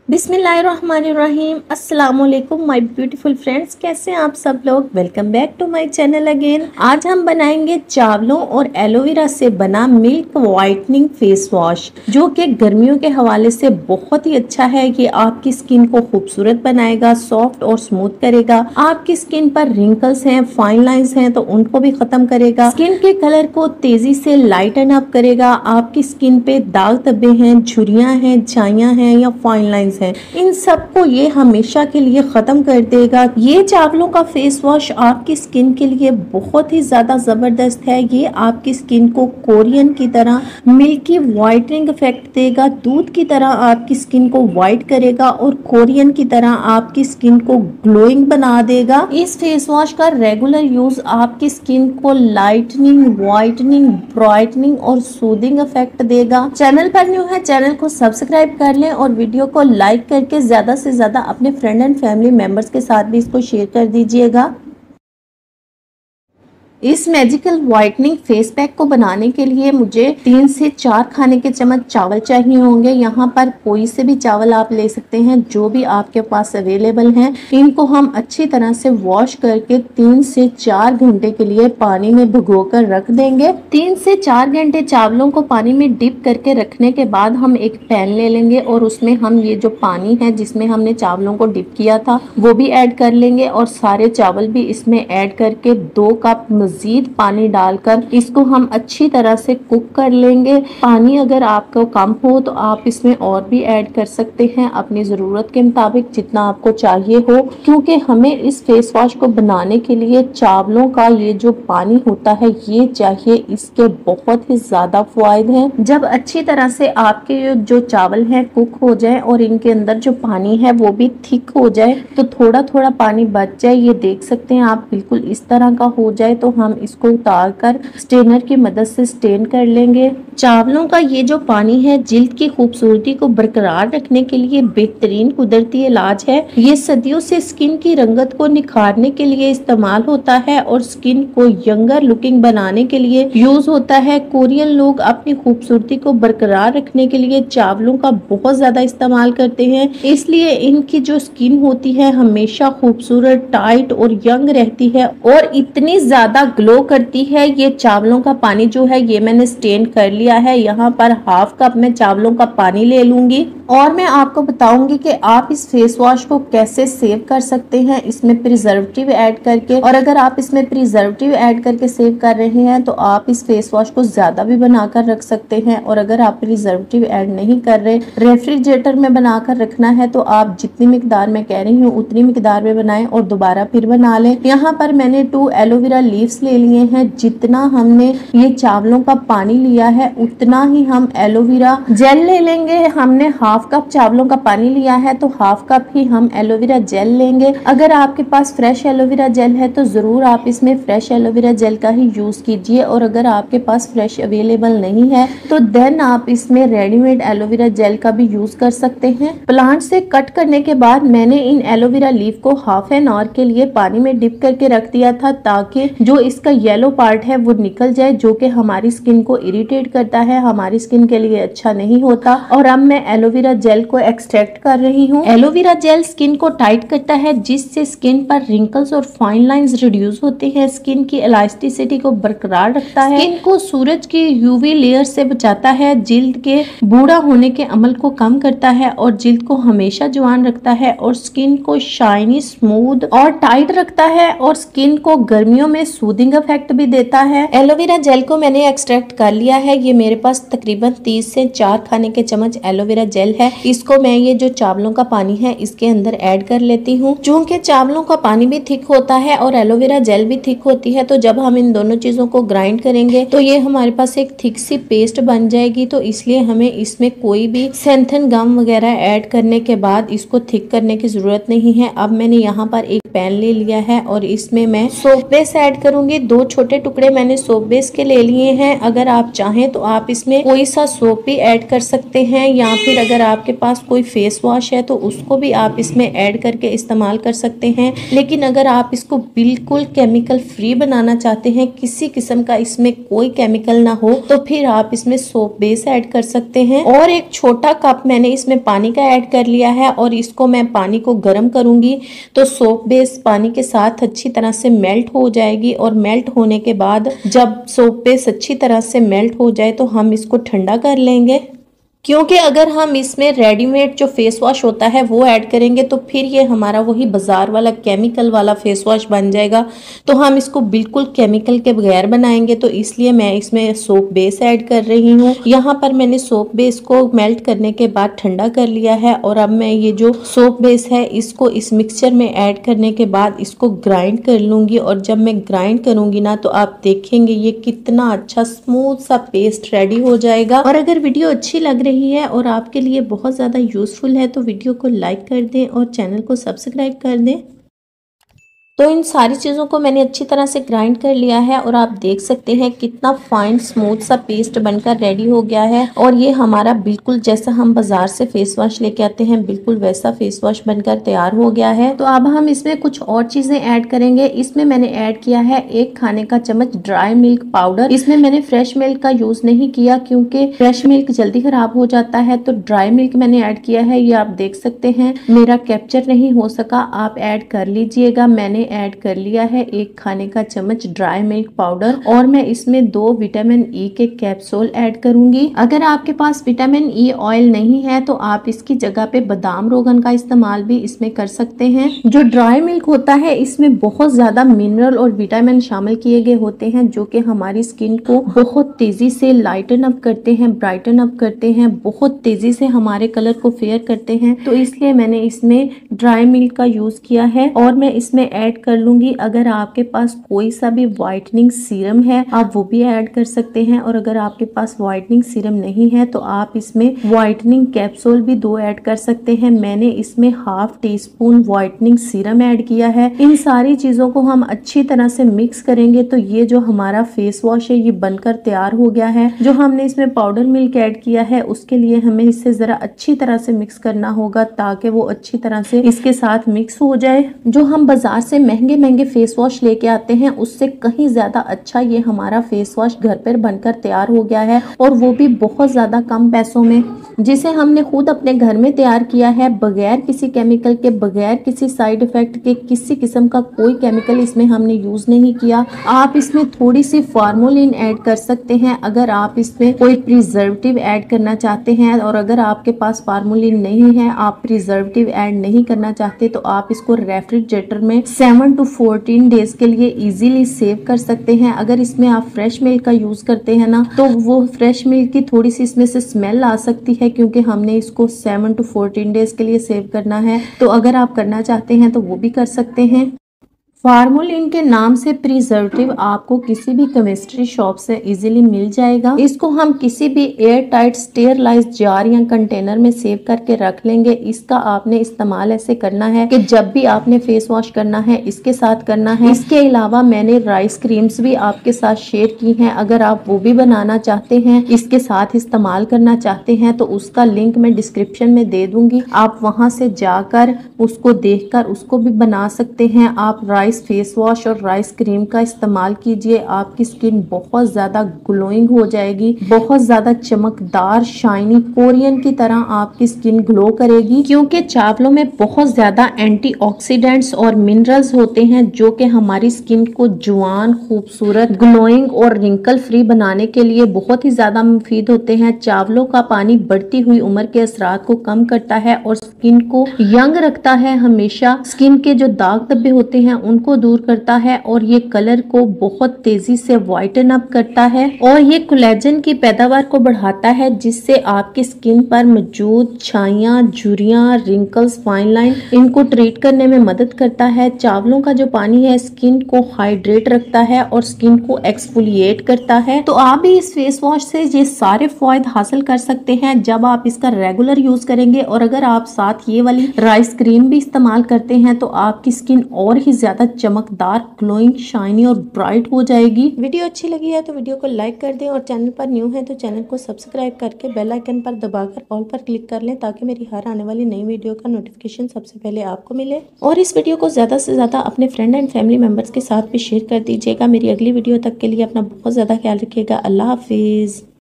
बिस्मिल्लाहिर्रहमानिर्रहीम। अस्सलाम वालेकुम माय ब्यूटीफुल फ्रेंड्स, कैसे हैं आप सब लोग। Welcome back to my channel again. आज हम बनाएंगे चावलों और एलोवेरा से बना मिल्क वाइटनिंग फेस वॉश, जो कि गर्मियों के हवाले से बहुत ही अच्छा है। ये आपकी स्किन को खूबसूरत बनाएगा, सॉफ्ट और स्मूथ करेगा। आपकी स्किन पर रिंकल्स हैं, फाइन लाइंस हैं तो उनको भी खत्म करेगा। स्किन के कलर को तेजी से लाइटन अप करेगा। आपकी स्किन पे दाग धब्बे हैं, झुर्रियां हैं, झाइयां हैं या फाइन लाइंस हैं, इन सबको ये हमेशा के लिए खत्म कर देगा। ये चावलों का फेस वॉश आपकी स्किन के लिए बहुत ही ज्यादा जबरदस्त है। ये आपकी स्किन को कोरियन की तरह मिल्की वाइटनिंग इफेक्ट देगा, दूध की तरह आपकी स्किन को वाइट करेगा और कोरियन की तरह आपकी स्किन को ग्लोइंग बना देगा। इस फेस वॉश का रेगुलर यूज आपकी स्किन को लाइटनिंग, वाइटनिंग, ब्राइटनिंग और सूदिंग इफेक्ट देगा। चैनल पर न्यू है, चैनल को सब्सक्राइब कर लें और वीडियो को लाइक करके ज्यादा से ज्यादा अपने फ्रेंड एंड फैमिली मेंबर्स के साथ भी इसको शेयर कर दीजिएगा। इस मैजिकल व्हाइटनिंग फेस पैक को बनाने के लिए मुझे 3 से 4 खाने के चम्मच चावल चाहिए होंगे। यहाँ पर कोई से भी चावल आप ले सकते हैं, जो भी आपके पास अवेलेबल हैं। इनको हम अच्छी तरह से वॉश करके 3 से 4 घंटे के लिए पानी में भिगोकर रख देंगे। 3 से 4 घंटे चावलों को पानी में डिप करके रखने के बाद हम एक पैन ले लेंगे और उसमें हम ये जो पानी है जिसमें हमने चावलों को डिप किया था वो भी ऐड कर लेंगे और सारे चावल भी इसमें ऐड करके 2 कप मजीद पानी डालकर इसको हम अच्छी तरह से कुक कर लेंगे। पानी अगर आपको कम हो तो आप इसमें और भी ऐड कर सकते हैं अपनी ज़रूरत के मुताबिक, जितना आपको चाहिए हो, क्योंकि हमें इस फेस वॉश को बनाने के लिए चावलों का ये जो पानी होता है ये चाहिए। इसके बहुत ही ज़्यादा फायदे हैं। जब अच्छी तरह से आपके जो चावल हैं कुक हो जाए और इनके अंदर जो पानी है वो भी थिक हो जाए, तो थोड़ा थोड़ा पानी बच जाए, ये देख सकते हैं आप, बिल्कुल इस तरह का हो जाए तो हम इसको उतार कर स्ट्रेनर की मदद से स्ट्रेन कर लेंगे। चावलों का ये जो पानी है जिल्द की खूबसूरती को बरकरार रखने के लिए बेहतरीन कुदरती इलाज है। ये सदियों से स्किन की रंगत को निखारने के लिए इस्तेमाल होता है और स्किन को यंगर लुकिंग बनाने के लिए यूज होता है। कोरियन लोग अपनी खूबसूरती को बरकरार रखने के लिए चावलों का बहुत ज्यादा इस्तेमाल करते हैं, इसलिए इनकी जो स्किन होती है हमेशा खूबसूरत, टाइट और यंग रहती है और इतनी ज्यादा ग्लो करती है। ये चावलों का पानी जो है ये मैंने स्टेन कर लिया है। यहाँ पर हाफ कप में चावलों का पानी ले लूंगी और मैं आपको बताऊंगी कि आप इस फेस वॉश को कैसे सेव कर सकते हैं इसमें प्रिजर्वेटिव ऐड करके। और अगर आप इसमें प्रिजर्वेटिव ऐड करके सेव कर रहे हैं तो आप इस फेस वॉश को ज्यादा भी बनाकर रख सकते हैं। और अगर आप प्रिजर्वेटिव ऐड नहीं कर रहे, रेफ्रिजरेटर में बनाकर रखना है, तो आप जितनी मिकदार में कह रही हूँ उतनी मिकदार में बनाएं और दोबारा फिर बना लें। यहाँ पर मैंने 2 एलोवेरा लीव्स ले लिए हैं। जितना हमने ये चावलों का पानी लिया है उतना ही हम एलोवेरा जेल ले लेंगे। हमने हाफ कप चावलों का पानी लिया है तो हाफ कप ही हम एलोवेरा जेल लेंगे। अगर आपके पास फ्रेश एलोवेरा जेल है तो जरूर आप इसमें फ्रेश एलोवेरा जेल का ही यूज कीजिए, और अगर आपके पास फ्रेश अवेलेबल नहीं है तो देन आप इसमें रेडीमेड एलोवेरा जेल का भी यूज कर सकते हैं। प्लांट से कट करने के बाद मैंने इन एलोवेरा लीफ को हाफ एन आवर के लिए पानी में डिप करके रख दिया था, ताकि जो इसका येलो पार्ट है वो निकल जाए, जो कि हमारी स्किन को इरिटेट करता है, हमारी स्किन के लिए अच्छा नहीं होता। और अब मैं एलोवेरा जेल को एक्सट्रैक्ट कर रही हूँ। एलोवेरा जेल स्किन को टाइट करता है, जिससे स्किन पर रिंकल्स और फाइन लाइंस रिड्यूस होते हैं, स्किन की इलास्टिसिटी को बरकरार रखता है, स्किन को सूरज की यूवी लेयर से बचाता है, जिल्द के बूढ़ा होने के अमल को कम करता है और जिल्द को हमेशा जवान रखता है और स्किन को शाइनी, स्मूथ और टाइट रखता है और स्किन को गर्मियों में सूदिंग इफेक्ट भी देता है। एलोवेरा जेल को मैंने एक्सट्रैक्ट कर लिया है। ये मेरे पास तकरीबन 30 से 4 खाने के चम्मच एलोवेरा जेल है। इसको मैं ये जो चावलों का पानी है इसके अंदर ऐड कर लेती हूँ। चूंकि चावलों का पानी भी थिक होता है और एलोवेरा जेल भी थिक होती है, तो जब हम इन दोनों चीजों को ग्राइंड करेंगे तो ये हमारे पास एक थिक सी पेस्ट बन जाएगी। तो इसलिए हमें इसमें कोई भी सेंथन गम वगैरह ऐड करने के बाद इसको थिक करने की जरूरत नहीं है। अब मैंने यहाँ पर एक पैन ले लिया है और इसमें मैं सोप बेस ऐड करूंगी। 2 छोटे टुकड़े मैंने सोप बेस के ले लिए हैं। अगर आप चाहें तो आप इसमें कोई सा सोप भी ऐड कर सकते हैं, या फिर अगर आपके पास कोई फेस वॉश है तो उसको भी आप इसमें ऐड करके इस्तेमाल कर सकते हैं। लेकिन अगर आप इसको बिल्कुल केमिकल फ्री बनाना चाहते हैं, किसी किस्म का इसमें कोई केमिकल ना हो, तो फिर आप इसमें सोप बेस ऐड कर सकते हैं। और एक छोटा कप मैंने इसमें पानी का ऐड कर लिया है और इसको मैं पानी को गर्म करूंगी तो सोप बेस पानी के साथ अच्छी तरह से मेल्ट हो जाएगी। और मेल्ट होने के बाद जब सोप बेस अच्छी तरह से मेल्ट हो जाए तो हम इसको ठंडा कर लेंगे, क्योंकि अगर हम इसमें रेडीमेड जो फेस वॉश होता है वो ऐड करेंगे तो फिर ये हमारा वही बाजार वाला केमिकल वाला फेस वॉश बन जाएगा। तो हम इसको बिल्कुल केमिकल के बगैर बनाएंगे, तो इसलिए मैं इसमें सोप बेस ऐड कर रही हूँ। यहाँ पर मैंने सोप बेस को मेल्ट करने के बाद ठंडा कर लिया है और अब मैं ये जो सोप बेस है इसको इस मिक्सचर में ऐड करने के बाद इसको ग्राइंड कर लूंगी। और जब मैं ग्राइंड करूंगी ना तो आप देखेंगे ये कितना अच्छा स्मूथ सा पेस्ट रेडी हो जाएगा। और अगर वीडियो अच्छी लग रही है और आपके लिए बहुत ज़्यादा यूजफुल है तो वीडियो को लाइक कर दें और चैनल को सब्सक्राइब कर दें। तो इन सारी चीज़ों को मैंने अच्छी तरह से ग्राइंड कर लिया है और आप देख सकते हैं कितना फाइन स्मूथ सा पेस्ट बनकर रेडी हो गया है। और ये हमारा बिल्कुल जैसा हम बाजार से फेस वॉश लेके आते हैं बिल्कुल वैसा फेस वॉश बनकर तैयार हो गया है। तो अब हम इसमें कुछ और चीज़ें ऐड करेंगे। इसमें मैंने ऐड किया है 1 खाने का चम्मच ड्राई मिल्क पाउडर। इसमें मैंने फ्रेश मिल्क का यूज नहीं किया क्योंकि फ्रेश मिल्क जल्दी खराब हो जाता है, तो ड्राई मिल्क मैंने ऐड किया है। ये आप देख सकते हैं मेरा कैप्चर नहीं हो सका, आप ऐड कर लीजिएगा। मैंने ऐड कर लिया है 1 खाने का चम्मच ड्राई मिल्क पाउडर और मैं इसमें 2 विटामिन ई के कैप्सूल ऐड करूंगी। अगर आपके पास विटामिन ई ऑयल नहीं है तो आप इसकी जगह पे बादाम रोगन का इस्तेमाल भी इसमें कर सकते हैं। जो ड्राई मिल्क होता है इसमें बहुत ज्यादा मिनरल और विटामिन शामिल किए गए होते हैं जो कि हमारी स्किन को बहुत तेजी से लाइटन अप करते हैं, ब्राइटन अप करते हैं, बहुत तेजी से हमारे कलर को फेयर करते हैं। तो इसलिए मैंने इसमें ड्राई मिल्क का यूज किया है और मैं इसमें ऐड कर लूंगी। अगर आपके पास कोई सा भी व्हाइटनिंग सीरम है आप वो भी ऐड कर सकते हैं। और अगर आपके पास व्हाइटनिंग सीरम नहीं है तो आप इसमें व्हाइटनिंग कैप्सूल भी 2 ऐड कर सकते हैं। मैंने इसमें ½ टीस्पून व्हाइटनिंग सीरम ऐड किया है। इन सारी चीजों को हम अच्छी तरह से मिक्स करेंगे तो ये जो हमारा फेस वॉश है ये बनकर तैयार हो गया है। जो हमने इसमें पाउडर मिल्क ऐड किया है उसके लिए हमें इसे जरा अच्छी तरह से मिक्स करना होगा ताकि वो अच्छी तरह से इसके साथ मिक्स हो जाए। जो हम बाजार से महंगे महंगे फेस वॉश लेके आते हैं उससे कहीं ज्यादा अच्छा ये हमारा फेस वॉश घर पर बनकर तैयार हो गया है और वो भी बहुत ज्यादा कम पैसों में, जिसे हमने खुद अपने घर में तैयार किया है बगैर किसी केमिकल के, बगैर किसी साइड इफेक्ट के। किसी किस्म का कोई केमिकल इसमें हमने यूज नहीं किया। आप इसमें थोड़ी सी फार्मोलिन ऐड कर सकते हैं अगर आप इसमें कोई प्रिजर्वेटिव ऐड करना चाहते हैं। और अगर आपके पास फार्मोलिन नहीं है, आप प्रिजर्वेटिव ऐड नहीं करना चाहते तो आप इसको रेफ्रिजरेटर में 7 to 14 डेज के लिए इजीली सेव कर सकते हैं। अगर इसमें आप फ्रेश मिल्क का यूज करते हैं ना तो वो फ्रेश मिल्क की थोड़ी सी इसमें से स्मेल आ सकती है क्योंकि हमने इसको 7 to 14 डेज के लिए सेव करना है। तो अगर आप करना चाहते हैं तो वो भी कर सकते हैं। फार्मोलिन के नाम से प्रिजर्वेटिव आपको किसी भी केमिस्ट्री शॉप से इजीली मिल जाएगा। इसको हम किसी भी एयर टाइट स्टेरलाइज्ड जार या कंटेनर में सेव करके रख लेंगे। इसका आपने इस्तेमाल ऐसे करना है कि जब भी आपने फेस वॉश करना है इसके साथ करना है। इसके अलावा मैंने राइस क्रीम्स भी आपके साथ शेयर की हैं। अगर आप वो भी बनाना चाहते हैं, इसके साथ इस्तेमाल करना चाहते हैं तो उसका लिंक मैं डिस्क्रिप्शन में दे दूंगी। आप वहां से जाकर उसको देखकर उसको भी बना सकते हैं। आप राइस फेस वॉश और राइस क्रीम का इस्तेमाल कीजिए, आपकी स्किन बहुत ज्यादा ग्लोइंग हो जाएगी, बहुत ज्यादा चमकदार शाइनी कोरियन की तरह आपकी स्किन ग्लो करेगी। क्योंकि चावलों में बहुत ज्यादा एंटीऑक्सीडेंट्स और मिनरल्स होते हैं जो कि हमारी स्किन को जवान, खूबसूरत, ग्लोइंग और रिंकल फ्री बनाने के लिए बहुत ही ज्यादा मुफीद होते हैं। चावलों का पानी बढ़ती हुई उम्र के असरात को कम करता है और स्किन को यंग रखता है। हमेशा स्किन के जो दाग धब्बे होते हैं उनको दूर करता है और ये कलर को बहुत तेजी से व्हाइटन अप करता है और ये कोलेजन की पैदावार को बढ़ाता है जिससे आपकी स्किन पर मौजूद छाइयां, झुर्रियां, रिंकल्स, फाइन लाइन इनको ट्रीट करने में मदद करता है। चावलों का जो पानी है स्किन को हाइड्रेट रखता है और स्किन को एक्सफोलिएट करता है। तो आप भी इस फेस वॉश से ये सारे फायदे हासिल कर सकते हैं जब आप इसका रेगुलर यूज करेंगे। और अगर आप साथ ये वाली राइस क्रीम भी इस्तेमाल करते हैं तो आपकी स्किन और ही ज्यादा ज़्यादा चमकदार, ग्लोइंग, शाइनी और ब्राइट हो जाएगी। वीडियो अच्छी लगी है तो वीडियो को लाइक कर दें और चैनल पर न्यू है तो चैनल को सब्सक्राइब करके बेल आइकन पर दबाकर ऑल पर क्लिक कर लें ताकि मेरी हर आने वाली नई वीडियो का नोटिफिकेशन सबसे पहले आपको मिले। और इस वीडियो को ज़्यादा से ज़्यादा अपने फ्रेंड एंड फैमिली मेम्बर्स के साथ भी शेयर कर दीजिएगा। मेरी अगली वीडियो तक के लिए अपना बहुत ज़्यादा ख्याल रखिएगा। अल्लाह हाफिज़।